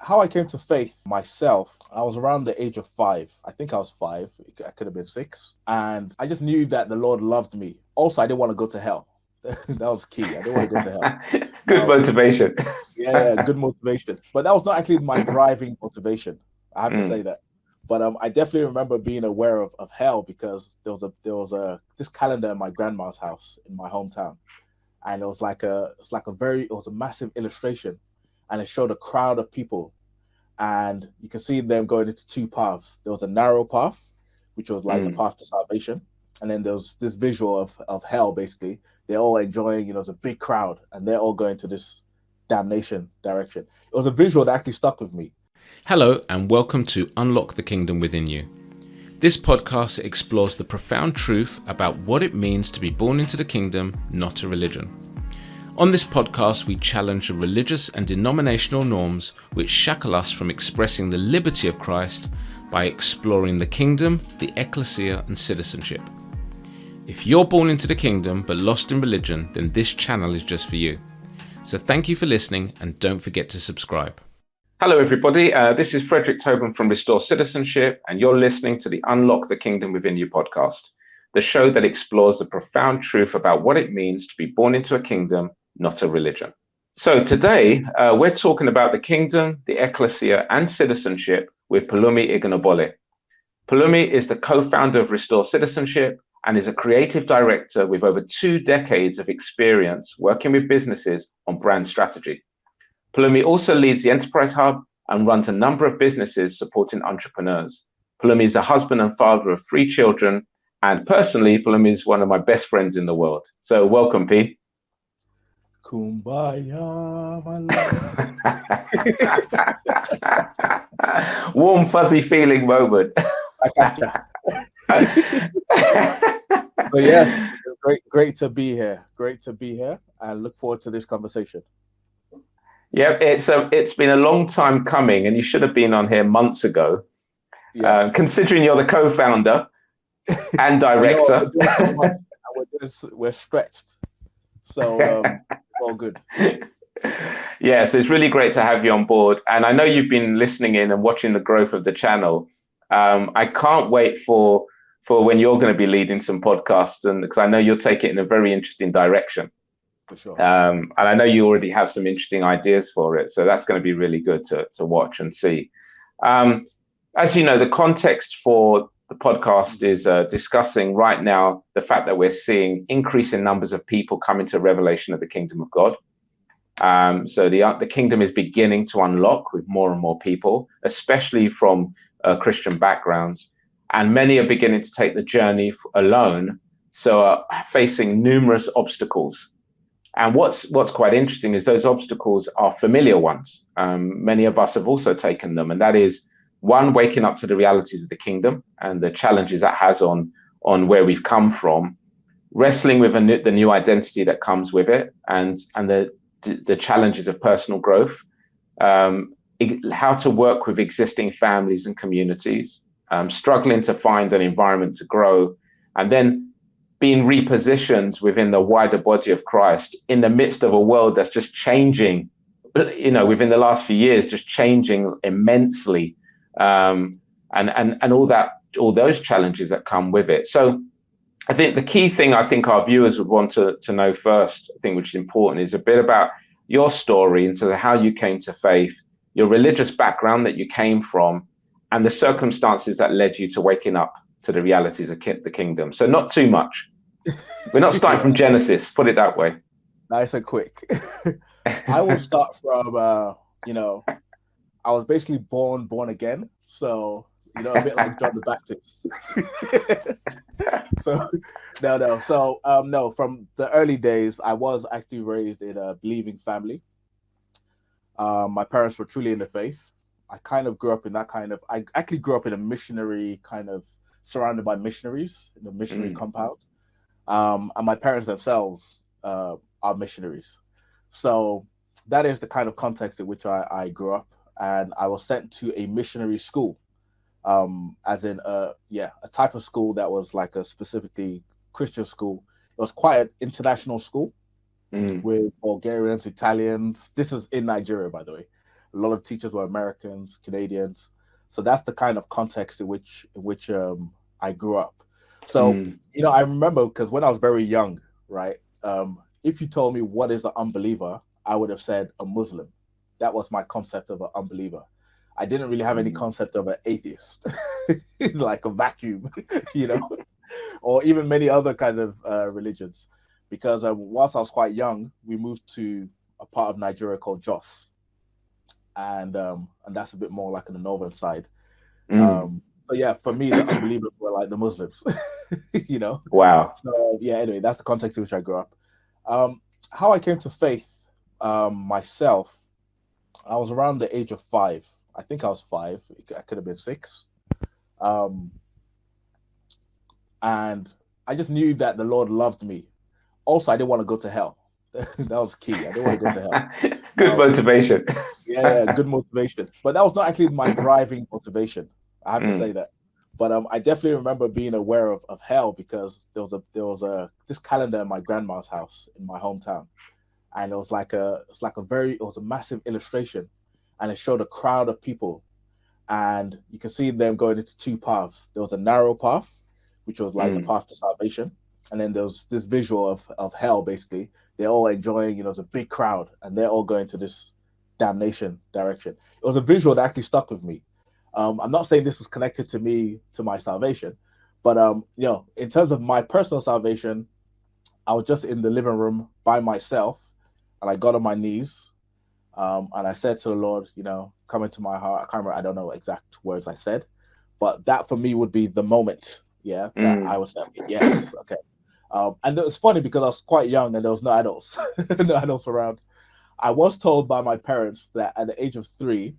How I came to faith myself, I was around the age of 5. I think I was 5. I could have been 6. And I just knew that the Lord loved me. Also, I didn't want to go to hell. That was key. I didn't want to go to hell. Good Um, motivation. yeah, good motivation. But that was not actually my driving motivation. I have to say Mm, that. But I definitely remember being aware of hell because there was a this calendar in my grandma's house in my hometown, and it was a massive illustration, and it showed a crowd of people, and you can see them going into two paths. There was a narrow path, which was like the mm. path to salvation, and then there was this visual of hell. Basically, they're all enjoying, it's a big crowd, and they're all going to this damnation direction. It was a visual that actually stuck with me. Hello, and welcome to Unlock the Kingdom Within You. This podcast explores the profound truth about what it means to be born into the kingdom, not a religion. On this podcast, we challenge the religious and denominational norms which shackle us from expressing the liberty of Christ by exploring the kingdom, the ecclesia, and citizenship. If you're born into the kingdom but lost in religion, then this channel is just for you. So thank you for listening, and don't forget to subscribe. Hello, everybody. This is Frederick Tobun from Restore Citizenship, and you're listening to the Unlock the Kingdom Within You podcast, the show that explores the profound truth about what it means to be born into a kingdom, not a religion. So today, we're talking about the kingdom, the ecclesia, and citizenship with Pelumi Ignobole. Pelumi is the co-founder of Restore Citizenship and is a creative director with over 2 decades of experience working with businesses on brand strategy. Pelumi also leads the Enterprise Hub and runs a number of businesses supporting entrepreneurs. Pelumi is a husband and father of 3 children, and personally, Pelumi is one of my best friends in the world. So welcome, P. Kumbaya, my love. Warm, fuzzy feeling moment. So yes, great to be here. Great to be here, and look forward to this conversation. Yeah, it's been a long time coming, and you should have been on here months ago. Yes. Considering you're the co-founder and director. We're stretched, so all good. Yeah, so it's really great to have you on board, and I know you've been listening in and watching the growth of the channel. I can't wait for when you're going to be leading some podcasts, and because I know you'll take it in a very interesting direction. For sure. And I know you already have some interesting ideas for it, so that's going to be really good to watch and see. As you know, the context for the podcast is discussing right now the fact that we're seeing increasing numbers of people coming to revelation of the kingdom of God. So the kingdom is beginning to unlock with more and more people, especially from Christian backgrounds, and many are beginning to take the journey alone, so facing numerous obstacles. And what's quite interesting is those obstacles are familiar ones. Many of us have also taken them, and that is one, waking up to the realities of the kingdom and the challenges that has on where we've come from, wrestling with the new identity that comes with it, and the challenges of personal growth, how to work with existing families and communities, struggling to find an environment to grow, and then being repositioned within the wider body of Christ in the midst of a world that's just changing, within the last few years, just changing immensely, and all those challenges that come with it. So I think the key thing I think our viewers would want to know first, I think, which is important, is a bit about your story into how you came to faith, your religious background that you came from, and the circumstances that led you to waking up to the realities of the kingdom. So not too much. We're not starting from Genesis, put it that way. Nice and quick. I will start from, I was basically born again. So, a bit like John the Baptist. So, no. So, no, from the early days, I was actually raised in a believing family. My parents were truly in the faith. I kind of grew up in I actually grew up in a missionary surrounded by missionaries in a missionary compound. And my parents themselves are missionaries. So that is the kind of context in which I grew up. And I was sent to a missionary school, as in a type of school that was like a specifically Christian school. It was quite an international school with Bulgarians, Italians. This is in Nigeria, by the way. A lot of teachers were Americans, Canadians. So that's the kind of context in which I grew up. So, I remember, because when I was very young, right? If you told me what is an unbeliever, I would have said a Muslim. That was my concept of an unbeliever. I didn't really have any concept of an atheist, like a vacuum, or even many other kind of religions. Because whilst I was quite young, we moved to a part of Nigeria called Jos, and that's a bit more like on the northern side. So yeah, for me, the unbelievers were like the Muslims, Wow. So yeah, anyway, that's the context in which I grew up. How I came to faith myself, I was around the age of 5. I think I was 5. I could have been 6. And I just knew that the Lord loved me. Also, I didn't want to go to hell. That was key. I didn't want to go to hell. Good motivation. Yeah, good motivation. But that was not actually my driving motivation. I have to say that. But I definitely remember being aware of hell, because there was this calendar in my grandma's house in my hometown, and it was a massive illustration, and it showed a crowd of people, and you can see them going into 2 paths. There was a narrow path, which was like the path to salvation, and then there was this visual of hell. Basically, they're all enjoying, it's a big crowd, and they're all going to this damnation direction. It was a visual that actually stuck with me. I'm not saying this was connected to my salvation, but in terms of my personal salvation, I was just in the living room by myself, and I got on my knees, and I said to the Lord, come into my heart. I don't know exact words I said, but that for me would be the moment, that I was saying yes, okay. And it was funny because I was quite young and there was no adults, no adults around. I was told by my parents that at the age of 3,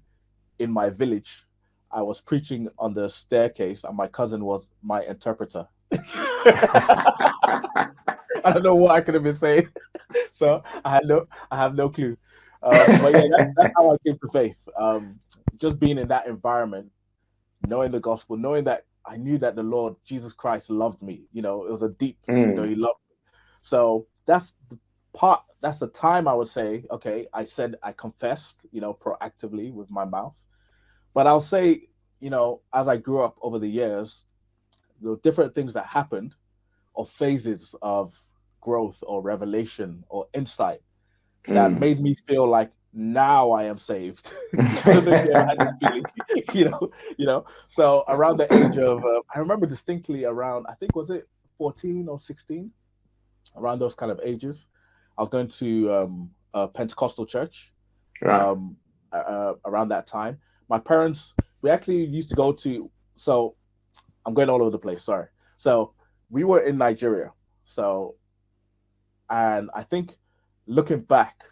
in my village, I was preaching on the staircase, and my cousin was my interpreter. I don't know what I could have been saying, so I have no clue. But yeah, that's how I came to faith. Just being in that environment, knowing the gospel, knowing that I knew that the Lord Jesus Christ loved me. It was a deep, He loved me. So that's the time I would say, okay, I confessed, proactively with my mouth. But I'll say, as I grew up over the years, the different things that happened, or phases of growth or revelation or insight, that made me feel like now I am saved. So around the age of, I remember distinctly around, I think, was it 14 or 16? Around those kind of ages, I was going to a Pentecostal church. Right. Around that time, my parents, we actually used to go to, so I'm going all over the place, sorry. So we were in Nigeria. And I think, looking back,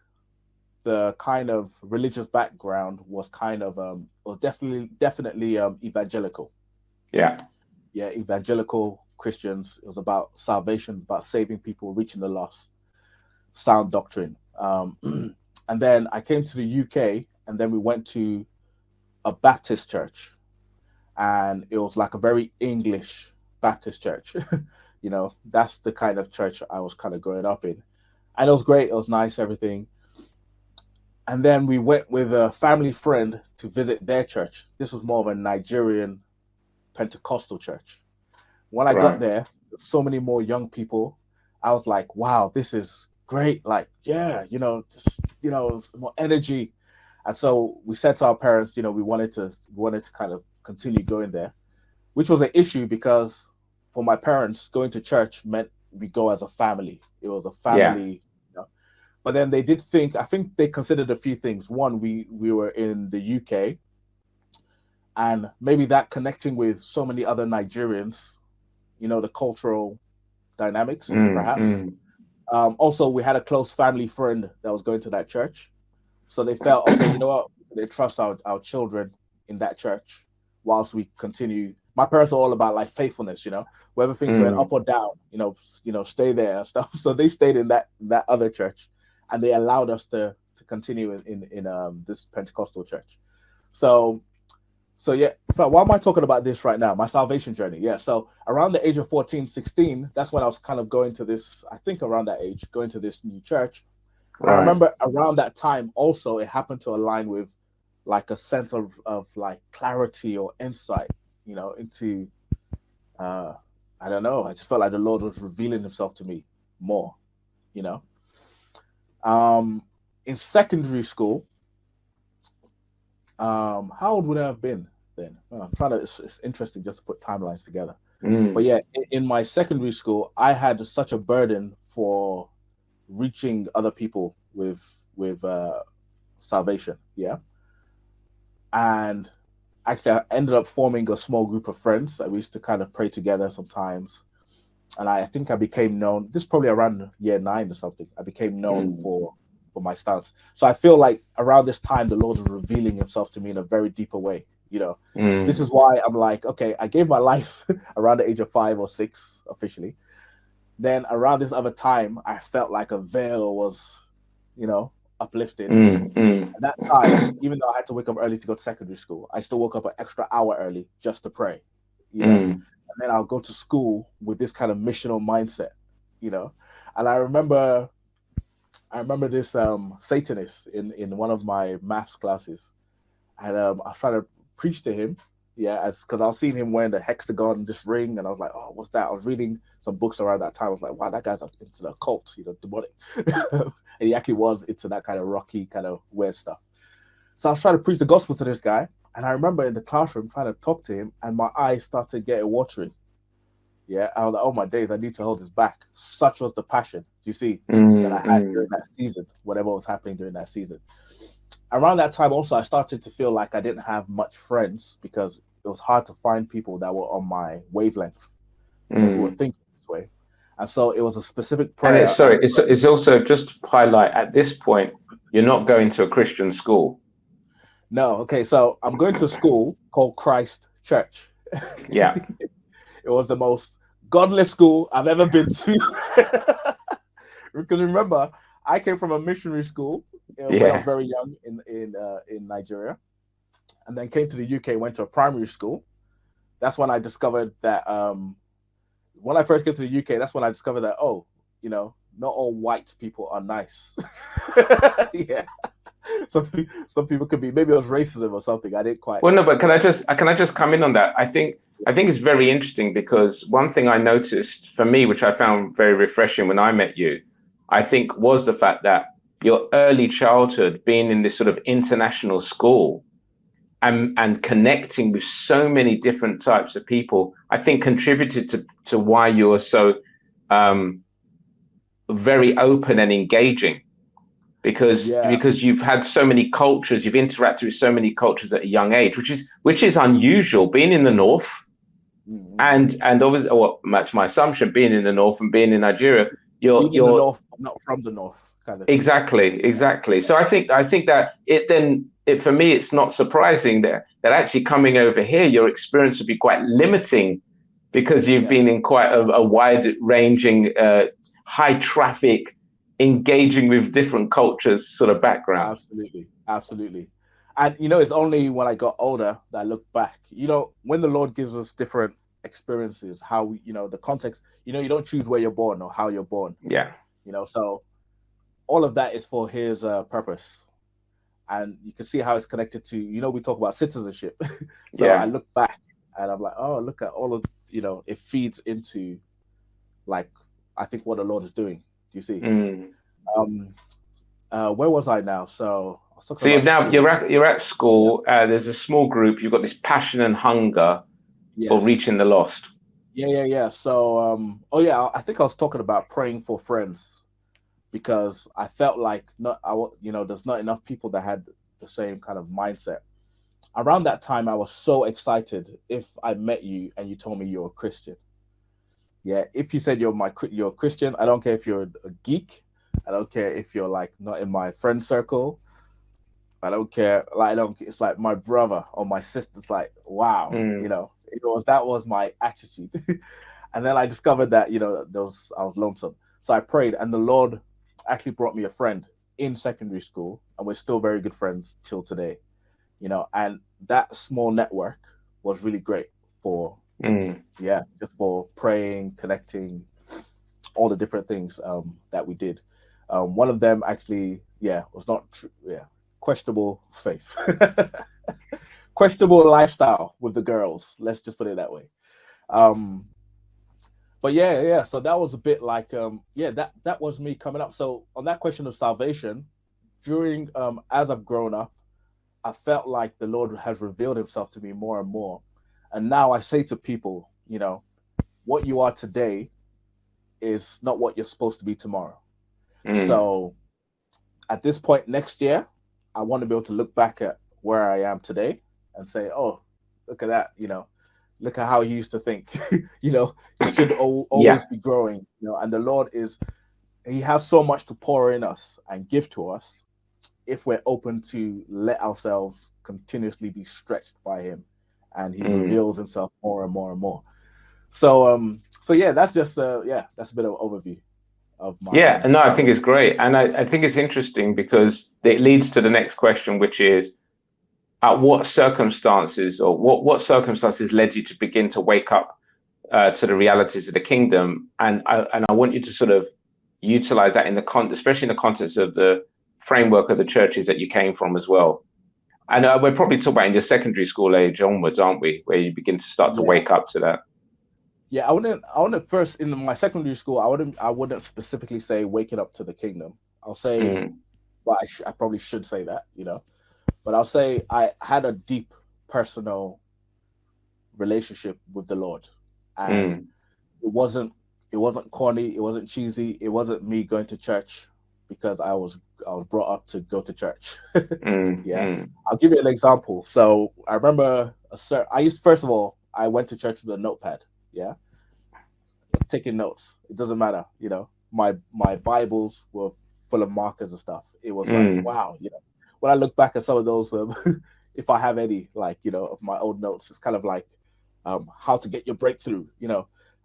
the kind of religious background was kind of, was definitely evangelical. Yeah, evangelical Christians. It was about salvation, about saving people, reaching the lost, sound doctrine. And then I came to the UK, and then we went to a Baptist church, and it was like a very English Baptist church. That's the kind of church I was kind of growing up in, and it was great. It was nice, everything. And then we went with a family friend to visit their church. This was more of a Nigerian Pentecostal church. When I got there, so many more young people. I was like, wow, this is great. Like, yeah, more energy. And so we said to our parents, we wanted to kind of continue going there, which was an issue because for my parents, going to church meant we go as a family. It was a family. But then they did I think they considered a few things. One, we were in the UK, and maybe that connecting with so many other Nigerians, the cultural dynamics, perhaps. Also, we had a close family friend that was going to that church. So they felt, okay, you know what? They trust our children in that church whilst we continue. My parents are all about like faithfulness, whether things went up or down, stay there and stuff. So they stayed in that other church, and they allowed us to continue in this Pentecostal church. So yeah, in fact, why am I talking about this right now? My salvation journey. Yeah. So around the age of 14, 16, that's when I was kind of going to this, I think around that age, going to this new church. Right. I remember around that time also, it happened to align with like a sense of like clarity or insight, into I don't know. I just felt like the Lord was revealing himself to me more, you know. In secondary school, how old would I have been then? I'm trying to, it's interesting just to put timelines together. But yeah, in my secondary school, I had such a burden for reaching other people with salvation. Yeah. And actually, I ended up forming a small group of friends that we used to kind of pray together sometimes. And I think I became known, this is probably around year 9 or something. I became known for my stance. So I feel like around this time, the Lord was revealing himself to me in a very deeper way. This is why I'm like, okay, I gave my life around the age of 5 or 6 officially. Then around this other time, I felt like a veil was, uplifted. At that time, even though I had to wake up early to go to secondary school, I still woke up an extra hour early just to pray, And then I'll go to school with this kind of missional mindset, And I remember this Satanist in one of my maths classes, and I was trying to preach to him, because I was seeing him wearing the hexagon, this ring, and I was like, oh, what's that? I was reading some books around that time. I was like, wow, that guy's into the occult, demonic. And he actually was into that kind of rocky, kind of weird stuff. So I was trying to preach the gospel to this guy, and I remember in the classroom trying to talk to him, and my eyes started getting watery. I was like, oh my days, I need to hold this back. Such was the passion, do you see, that I had during that season, whatever was happening during that season. Around that time also, I started to feel like I didn't have much friends because it was hard to find people that were on my wavelength, who were thinking this way. And so it was a specific prayer. And it's also, just to highlight, at this point, you're not going to a Christian school. No, okay, so I'm going to a school called Christ Church. Yeah. It was the most godless school I've ever been to. Because remember, I came from a missionary school when I was very young in Nigeria, and then came to the UK, went to a primary school. That's when I discovered that when I first came to the UK, that's when I discovered that, not all white people are nice. Yeah. Some people could be, maybe it was racism or something. I didn't quite. Well, no, but can I just come in on that? I think it's very interesting, because one thing I noticed for me, which I found very refreshing when I met you, I think, was the fact that your early childhood, being in this sort of international school and connecting with so many different types of people, I think contributed to why you were so very open and engaging. Because you've had so many cultures, you've interacted with so many cultures at a young age, which is unusual. Being in the North, and obviously, that's my assumption. Being in the North and being in Nigeria, you're in the North, not from the North, kind of thing. Exactly. So I think that it for me, it's not surprising that actually coming over here, your experience would be quite limiting, because you've been in quite a wide-ranging, high traffic, engaging with different cultures sort of background. Absolutely. And it's only when I got older that I look back. When the Lord gives us different experiences, how the context, you don't choose where you're born or how you're born. So all of that is for his purpose, and you can see how it's connected to, we talk about citizenship. So I look back and I'm like, oh, look at all of, it feeds into, like, I think what the Lord is doing. Do you see? Where was I now? So you're at school. There's a small group. You've got this passion and hunger for reaching the lost. Yeah. So I think I was talking about praying for friends, because I felt like there's not enough people that had the same kind of mindset. Around that time, I was so excited if I met you and you told me you're a Christian. Yeah, if you said you're a Christian, I don't care if you're a geek. I don't care if you're like not in my friend circle. I don't care. It's like my brother or my sister. It's like, wow, that was my attitude. And then I discovered that, I was lonesome. So I prayed, and the Lord actually brought me a friend in secondary school, and we're still very good friends till today. And that small network was really great for just for praying, connecting, all the different things that we did. One of them actually was not true. questionable faith, questionable lifestyle with the girls. Let's just put it that way. But yeah. So that was a bit like, that was me coming up. So on that question of salvation, during as I've grown up, I felt like the Lord has revealed himself to me more and more. And now I say to people, what you are today is not what you're supposed to be tomorrow. So at this point next year, I want to be able to look back at where I am today and say, oh, look at that, look at how he used to think. You should always be growing, and the Lord he has so much to pour in us and give to us if we're open to let ourselves continuously be stretched by him, and he reveals himself more and more and more. So yeah, that's just that's a bit of an overview of my no, I think it's great. And I think it's interesting because it leads to the next question, which is, at what circumstances, or what circumstances led you to begin to wake up to the realities of the kingdom? And I want you to sort of utilize that especially in the context of the framework of the churches that you came from as well. And we're probably talking about in your secondary school age onwards, aren't we, where you begin to start to wake up to that? Yeah, I wouldn't first in my secondary school. I wouldn't specifically say waking up to the kingdom. I'll say, but I probably should say that, But I'll say I had a deep personal relationship with the Lord, and it wasn't corny, it wasn't cheesy, it wasn't me going to church because I was brought up to go to church. I'll give you an example. So I remember first of all, I went to church with a notepad. Taking notes. It doesn't matter, My Bibles were full of markers and stuff. It was like, wow, when I look back at some of those, if I have any, of my old notes, it's kind of like how to get your breakthrough,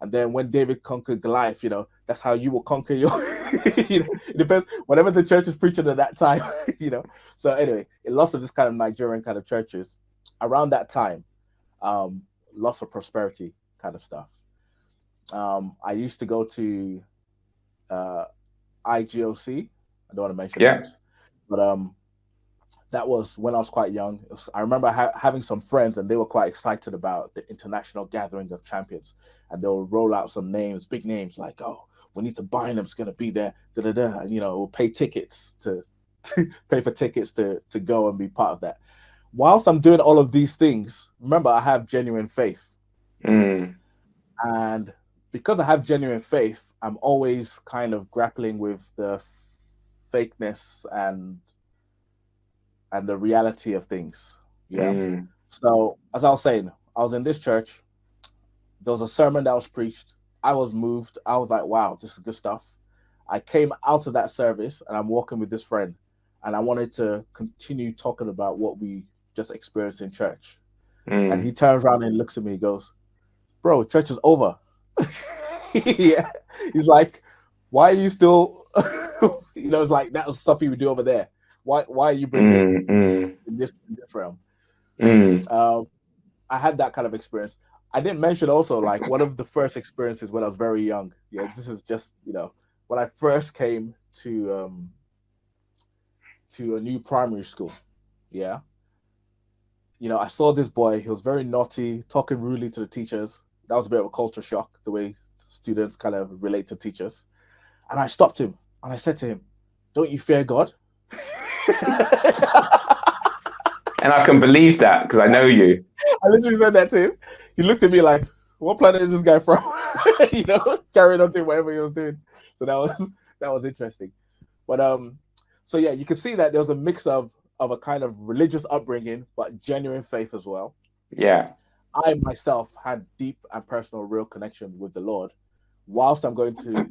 And then when David conquered Goliath, that's how you will conquer your, it depends, whatever the church is preaching at that time, So anyway, in lots of this kind of Nigerian kind of churches, around that time, lots of prosperity kind of stuff. I used to go to IGOC. I don't want to mention names, but that was when I was quite young. I remember having some friends, and they were quite excited about the international gathering of champions, and they'll roll out some names, big names, like, oh, we need to buy them. It's going to be there, and we'll pay tickets to pay for tickets to go and be part of that. Whilst I'm doing all of these things, remember, I have genuine faith, and because I have genuine faith, I'm always kind of grappling with the fakeness and the reality of things. So as I was saying, I was in this church. There was a sermon that was preached. I was moved. I was like, wow, this is good stuff. I came out of that service and I'm walking with this friend, and I wanted to continue talking about what we just experienced in church. And he turns around and looks at me and goes, bro, church is over. Yeah. He's like, why are you still, it's like, that was stuff you would do over there. Why are you bringing in this realm? I had that kind of experience. I didn't mention also, like, one of the first experiences when I was very young. Yeah, this is just, when I first came to a new primary school. Yeah. I saw this boy. He was very naughty, talking rudely to the teachers. That was a bit of a culture shock, the way students kind of relate to teachers. And I stopped him and I said to him, don't you fear God? And I can believe that because I know you. I literally said that to him. He looked at me like, what planet is this guy from? Carrying on doing whatever he was doing. So that was interesting. But so yeah, you can see that there was a mix of a kind of religious upbringing, but genuine faith as well. Yeah. I myself had deep and personal, real connection with the Lord, whilst I'm going to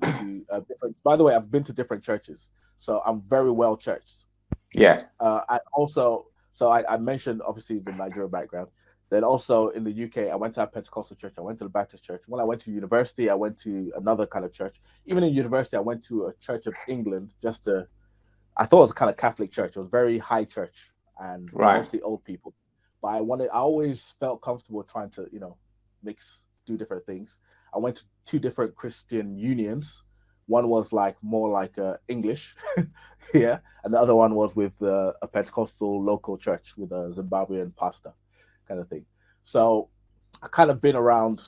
different. By the way, I've been to different churches, so I'm very well churched. Yeah. I also, so I mentioned obviously the Nigerian background. Then also in the UK, I went to a Pentecostal church. I went to the Baptist church. When I went to university, I went to another kind of church. Even in university, I went to a Church of England I thought it was a kind of Catholic church. It was very high church and mostly old people. But I always felt comfortable trying to, do different things. I went to 2 different Christian unions, One was like more like English, yeah, and the other one was with a Pentecostal local church with a Zimbabwean pastor, kind of thing. So I kind of been around,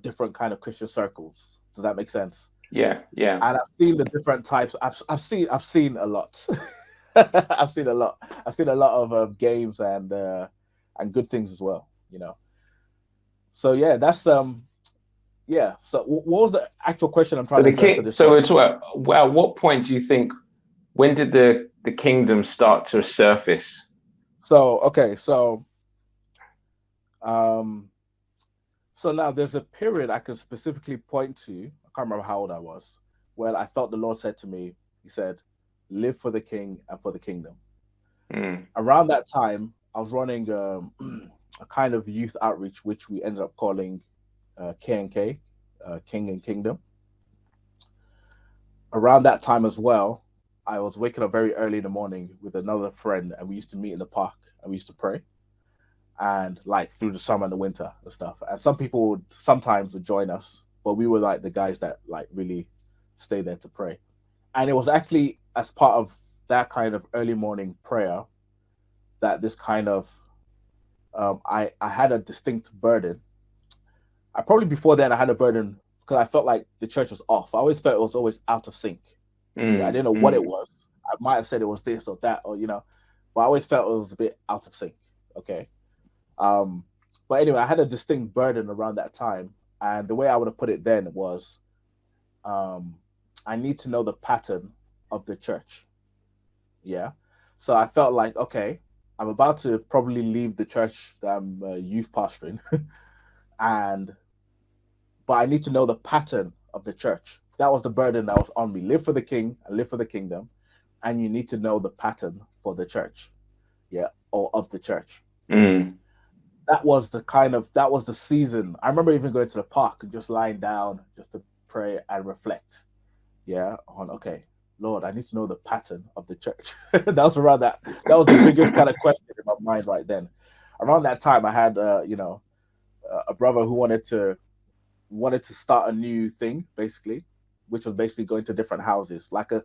different kind of Christian circles. Does that make sense? Yeah, yeah. And I've seen the different types. I've seen a lot. I've seen a lot. I've seen a lot of games and good things as well. So yeah, that's yeah. So what was the actual question I'm trying So to the address king. at this So point? it's well, what point do you think? When did the kingdom start to surface? So okay, um, so now there's a period I can specifically point to. I can't remember how old I was when I felt the Lord said to me. He said, "Live for the King and for the kingdom." Mm. Around that time, I was running a kind of youth outreach, which we ended up calling K&K, King and Kingdom. Around that time as well, I was waking up very early in the morning with another friend, and we used to meet in the park and we used to pray, and like through the summer and the winter and stuff. And some people would sometimes join us, but we were like the guys that like really stay there to pray. And it was actually as part of that kind of early morning prayer that this kind of I had a distinct burden. I probably before then I had a burden because I felt like the church was off. I always felt it was always out of sync. Yeah, I Mm. didn't know what it Mm. was. I might have said it was this or that, or but I always felt it was a bit out of sync. Okay. Um, but anyway, I had a distinct burden around that time, and the way I would have put it then was, um, I need to know the pattern of the church. Yeah. So I felt like, okay, I'm about to probably leave the church that I'm youth pastoring, and but I need to know the pattern of the church. That was the burden that was on me. Live for the King and live for the kingdom, and you need to know the pattern for the church, yeah, or of the church. Mm. That was the season. I remember even going to the park and just lying down just to pray and reflect. Yeah, on okay, Lord, I need to know the pattern of the church. That was around that. That was the biggest kind of question in my mind right then. Around that time, I had a brother who wanted to start a new thing, basically, which was basically going to different houses, like a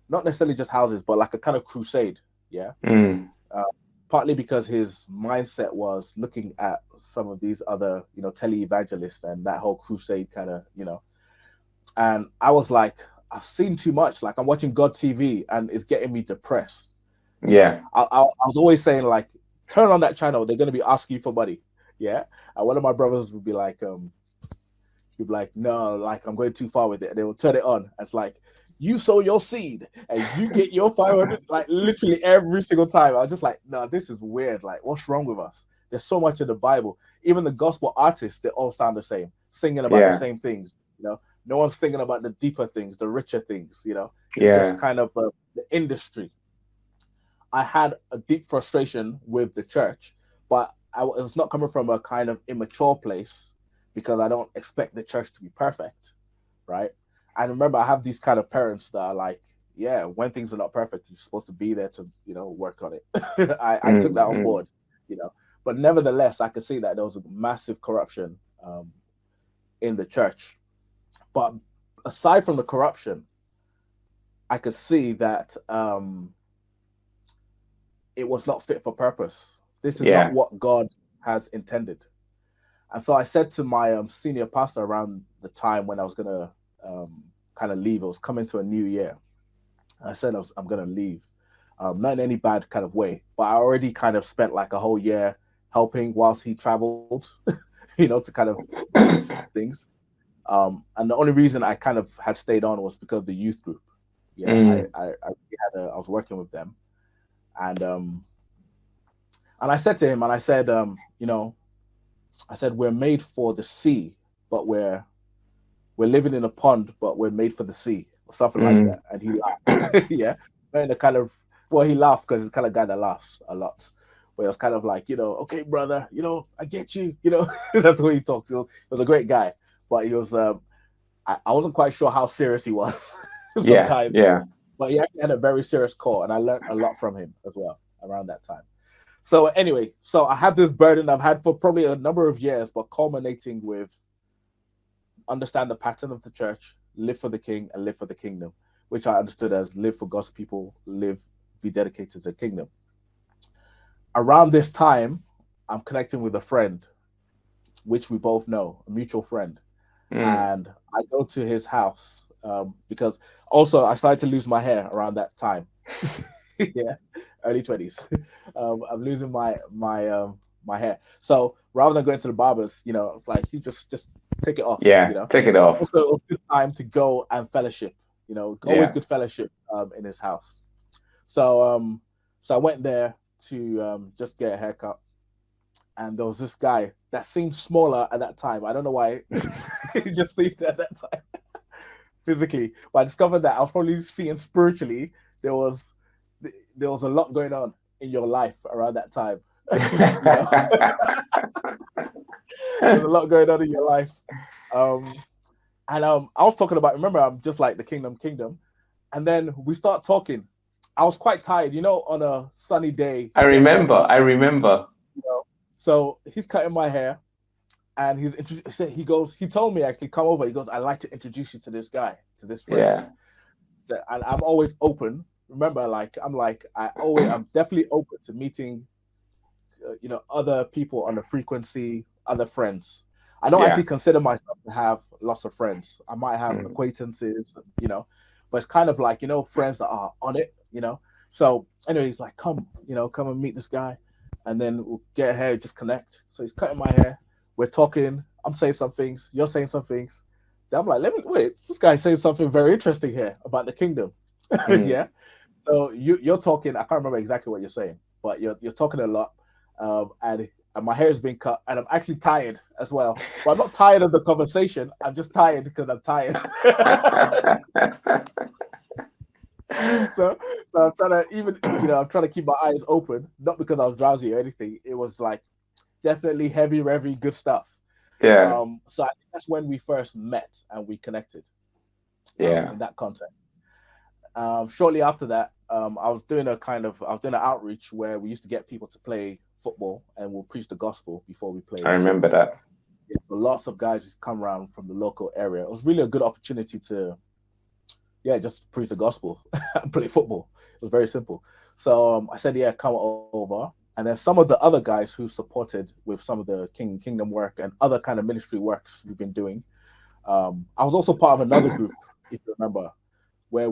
not necessarily just houses, but like a kind of crusade. Yeah. Mm. Uh, Partly because his mindset was looking at some of these other, tele-evangelists and that whole crusade kind of, and I was like, I've seen too much. Like I'm watching God TV and it's getting me depressed. Yeah. I was always saying like, turn on that channel. They're going to be asking you for money. Yeah. And one of my brothers would be like, he'd be like, no, like I'm going too far with it. And they will turn it on. It's like, you sow your seed and you get your 500, like literally every single time. I was just like, no, this is weird. Like, what's wrong with us? There's so much in the Bible. Even the gospel artists, they all sound the same, singing about the Yeah. same things. No one's singing about the deeper things, the richer things. It's just Yeah. kind of the industry. I had a deep frustration with the church, but it was not coming from a kind of immature place because I don't expect the church to be perfect, right? And remember, I have these kind of parents that are like, yeah, when things are not perfect, you're supposed to be there to, work on it. I took that on Mm. board, but nevertheless, I could see that there was a massive corruption in the church. But aside from the corruption, I could see that it was not fit for purpose. This is not Yeah. what God has intended. And so I said to my senior pastor around the time when I was going to kind of leave, it was coming to a new year. I said I'm going to leave, not in any bad kind of way, but I already kind of spent like a whole year helping whilst he traveled, to kind of manage things. And the only reason I kind of had stayed on was because of the youth group. Yeah, Mm. I was working with them, and I said to him, and I said, I said we're made for the sea, but we're living in a pond, but we're made for the sea, or something like Mm. that. And he laughed. Yeah, and the kind of he laughed because he's the kind of guy that laughs a lot. But it was kind of like, okay, brother, I get you. That's the way he talks. He was a great guy, but he was. I wasn't quite sure how serious he was Yeah. sometimes, Yeah. but he actually had a very serious call, and I learned a lot from him as well around that time. So anyway, so I have this burden I've had for probably a number of years, but culminating with understand the pattern of the church, live for the king, and live for the kingdom, which I understood as live for God's people, be dedicated to the kingdom. Around this time, I'm connecting with a friend, which we both know, a mutual friend. And I go to his house because also I started to lose my hair around that time. Yeah, early 20s. I'm losing my hair. So rather than going to the barbers, it's like you just take it off. Yeah, take it off. Also, it was a good time to go and fellowship. Always good fellowship in his house. So I went there to just get a haircut. And there was this guy that seemed smaller at that time. I don't know why. He just seemed at that time physically. But I discovered that I was probably seeing spiritually. There was a lot going on in your life around that time. There's a lot going on in your life. I was talking about, remember, I'm just like the kingdom. And then we start talking. I was quite tired, on a sunny day. I remember. So he's cutting my hair, and he told me, actually, come over. He goes, I'd like to introduce you to this guy, to this friend. Yeah. So, and I'm always open. Remember, I'm definitely open to meeting, other people on the frequency, other friends. I don't actually consider myself to have lots of friends. I might have acquaintances, but it's kind of like, friends that are on it, So anyway, he's like, come and meet this guy. And then we'll get hair, just connect. So he's cutting my hair. We're talking. I'm saying some things. You're saying some things. Then I'm like, wait, this guy's saying something very interesting here about the kingdom. Yeah. So you're talking. I can't remember exactly what you're saying, but you're talking a lot. And my hair is being cut, and I'm actually tired as well. But I'm not tired of the conversation. I'm just tired because I'm tired. So I'm trying to keep my eyes open, not because I was drowsy or anything. It was like definitely heavy, good stuff. Yeah. So I think that's when we first met and we connected. In that context. Shortly after that, I was doing an outreach where we used to get people to play football, and we'll preach the gospel before we play. I remember that. Yeah, so lots of guys just come around from the local area. It was really a good opportunity to just preach the gospel and play football. It was very simple. So I said, come over. And then some of the other guys who supported with some of the kingdom work and other kind of ministry works we've been doing. I was also part of another group, if you remember, where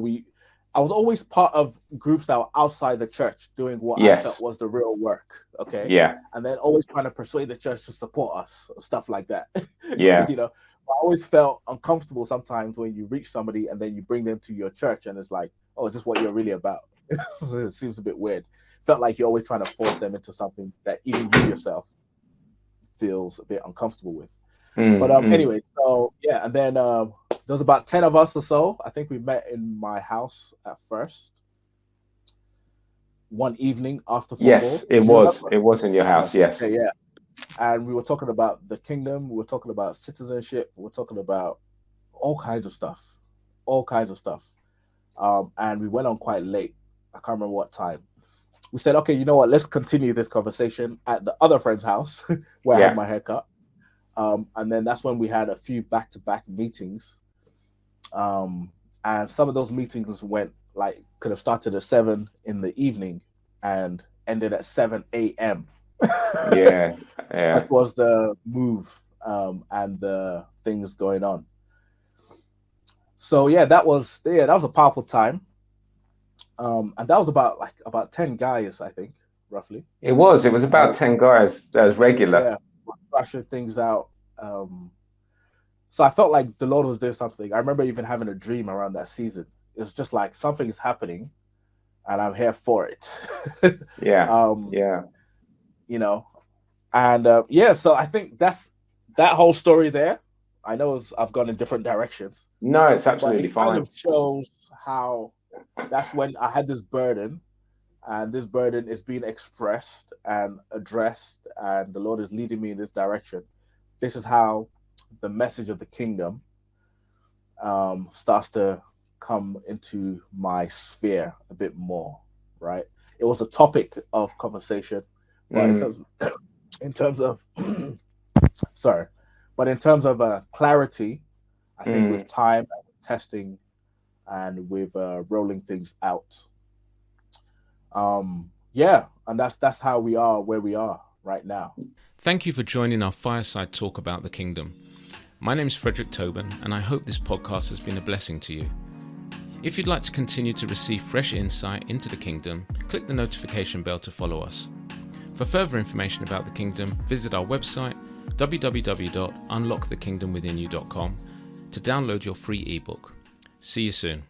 I was always part of groups that were outside the church doing what I felt was the real work. Okay. Yeah. And then always trying to persuade the church to support us, stuff like that. Yeah. I always felt uncomfortable sometimes when you reach somebody and then you bring them to your church and it's like, oh, is this what you're really about? It seems a bit weird. Felt like you're always trying to force them into something that even you yourself feels a bit uncomfortable with. Anyway, so and then there was about 10 of us or so. I think we met in my house at first. One evening after football. Yes, it was. It was in your house. Yes. Yeah. And we were talking about the kingdom. We were talking about citizenship. We were talking about all kinds of stuff. And we went on quite late. I can't remember what time. We said, okay, you know what? Let's continue this conversation at the other friend's house where I had my haircut. And then that's when we had a few back-to-back meetings. And some of those meetings could have started at 7 in the evening and ended at 7 a.m. Yeah. That was the move and the things going on. So that was a powerful time. And that was about 10 guys, I think, roughly. It was about 10 guys. That was regular. Yeah, thrashing things out. So I felt like the Lord was doing something. I remember even having a dream around that season. It's just like something is happening, and I'm here for it. So I think that's that whole story there. I know I've gone in different directions. No, it's absolutely fine. Kind of shows how that's when I had this burden, and this burden is being expressed and addressed, and the Lord is leading me in this direction. This is how the message of the kingdom starts to come into my sphere a bit more, right? It was a topic of conversation, but in terms of clarity, I think with time and testing and with rolling things out. And that's how we are where we are right now. Thank you for joining our fireside talk about the kingdom. My name is Frederick Tobun, and I hope this podcast has been a blessing to you. If you'd like to continue to receive fresh insight into the kingdom, click the notification bell to follow us. For further information about the kingdom, visit our website www.unlockthekingdomwithinyou.com to download your free ebook. See you soon.